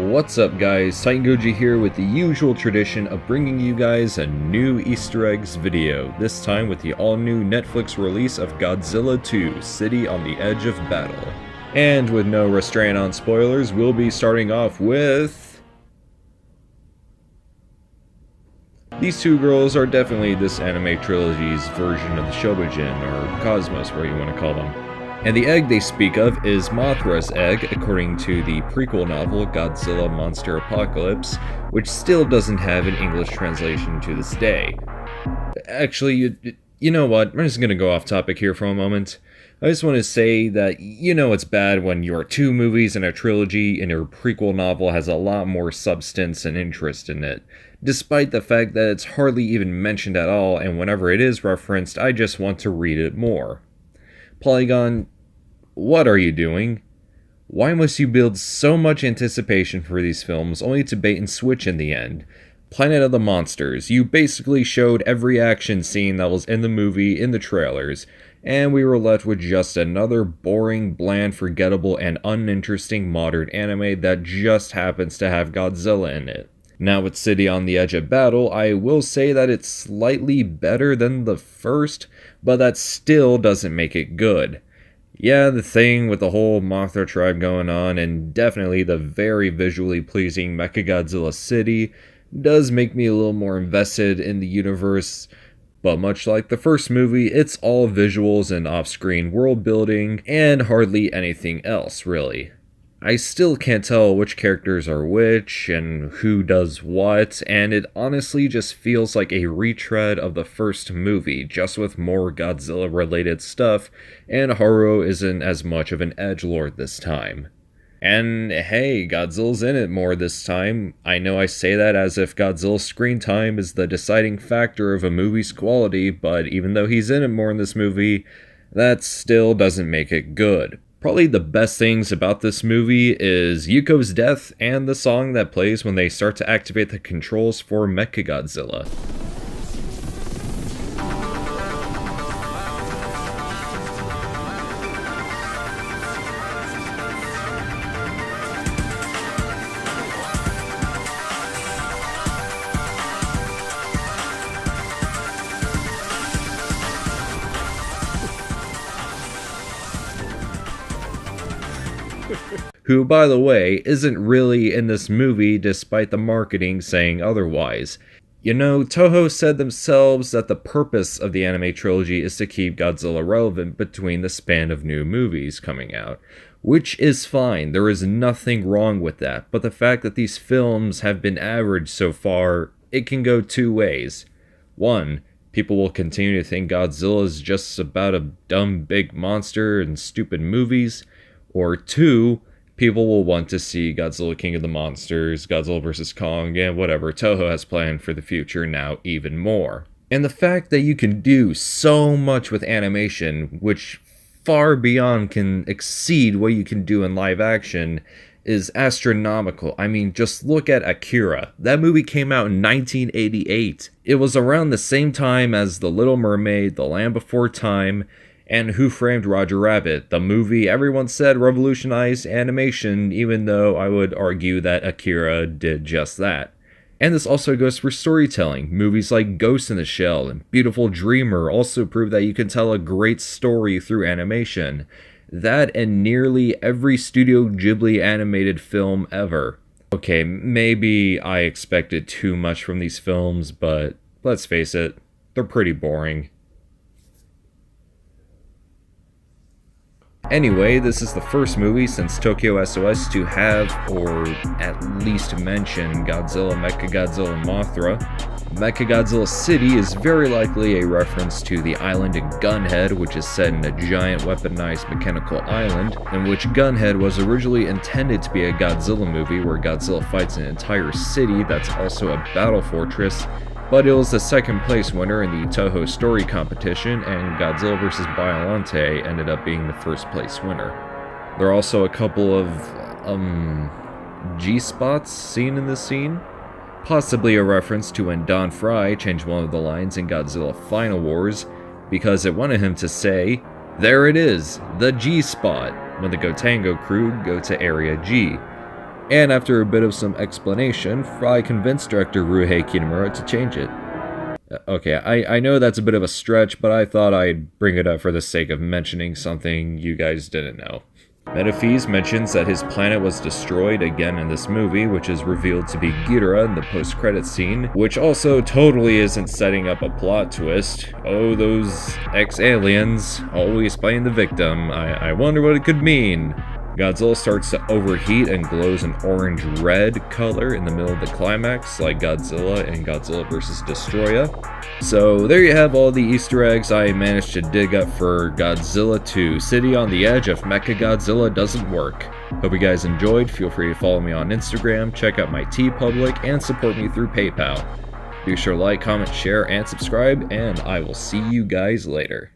What's up guys, Titan Goji here with the usual tradition of bringing you guys a new Easter eggs video, this time with the all-new Netflix release of Godzilla 2, City on the Edge of Battle. And with no restraint on spoilers, we'll be starting off with... These two girls are definitely this anime trilogy's version of the Shobijin, or Cosmos, whatever you want to call them. And the egg they speak of is Mothra's egg, according to the prequel novel Godzilla Monster Apocalypse, which still doesn't have an English translation to this day. Actually, you know what, I'm just gonna go off topic here for a moment. I just want to say that you know it's bad when your two movies in a trilogy and your prequel novel has a lot more substance and interest in it, despite the fact that it's hardly even mentioned at all, and whenever it is referenced, I just want to read it more. Polygon, what are you doing? Why must you build so much anticipation for these films only to bait and switch in the end? Planet of the Monsters, you basically showed every action scene that was in the movie in the trailers, and we were left with just another boring, bland, forgettable, and uninteresting modern anime that just happens to have Godzilla in it. Now with City on the Edge of Battle, I will say that it's slightly better than the first, but that still doesn't make it good. Yeah, the thing with the whole Mothra tribe going on, and definitely the very visually pleasing Mechagodzilla City, does make me a little more invested in the universe, but much like the first movie, it's all visuals and off-screen world building, and hardly anything else, really. I still can't tell which characters are which, and who does what, and it honestly just feels like a retread of the first movie, just with more Godzilla-related stuff, and Haru isn't as much of an edgelord this time. And hey, Godzilla's in it more this time. I know I say that as if Godzilla's screen time is the deciding factor of a movie's quality, but even though he's in it more in this movie, that still doesn't make it good. Probably the best things about this movie is Yuko's death and the song that plays when they start to activate the controls for Mechagodzilla. Who, by the way, isn't really in this movie despite the marketing saying otherwise. You know, Toho said themselves that the purpose of the anime trilogy is to keep Godzilla relevant between the span of new movies coming out. Which is fine, there is nothing wrong with that, but the fact that these films have been average so far, it can go two ways. One, people will continue to think Godzilla is just about a dumb big monster and stupid movies, or two, people will want to see Godzilla King of the Monsters, Godzilla vs. Kong, and whatever Toho has planned for the future now even more. And the fact that you can do so much with animation, which far beyond can exceed what you can do in live action, is astronomical. I mean, just look at Akira. That movie came out in 1988. It was around the same time as The Little Mermaid, The Land Before Time, and Who Framed Roger Rabbit, the movie everyone said revolutionized animation, even though I would argue that Akira did just that. And this also goes for storytelling. Movies like Ghost in the Shell and Beautiful Dreamer also prove that you can tell a great story through animation. That and nearly every Studio Ghibli animated film ever. Okay, maybe I expected too much from these films, but let's face it, they're pretty boring. Anyway, this is the first movie since Tokyo SOS to have, or at least mention, Godzilla, Mechagodzilla, and Mothra. Mechagodzilla City is very likely a reference to the island in Gunhead, which is set in a giant weaponized mechanical island, in which Gunhead was originally intended to be a Godzilla movie where Godzilla fights an entire city that's also a battle fortress, but it was the second place winner in the Toho story competition, and Godzilla vs. Biollante ended up being the first place winner. There are also a couple of, G-spots seen in this scene. Possibly a reference to when Don Fry changed one of the lines in Godzilla Final Wars, because it wanted him to say, "There it is, the G-spot," when the Gotengo crew go to Area G. And after a bit of some explanation, Fry convinced director Ryuhei Kitamura to change it. Okay, I know that's a bit of a stretch, but I thought I'd bring it up for the sake of mentioning something you guys didn't know. Metaphys mentions that his planet was destroyed again in this movie, which is revealed to be Ghidorah in the post-credits scene, which also totally isn't setting up a plot twist. Oh, those ex-aliens, always playing the victim. I wonder what it could mean. Godzilla starts to overheat and glows an orange-red color in the middle of the climax, like Godzilla in Godzilla vs. Destroya. So there you have all the Easter eggs I managed to dig up for Godzilla 2, City on the Edge if Mechagodzilla doesn't work. Hope you guys enjoyed. Feel free to follow me on Instagram, check out my TeePublic, and support me through PayPal. Be sure to like, comment, share, and subscribe, and I will see you guys later.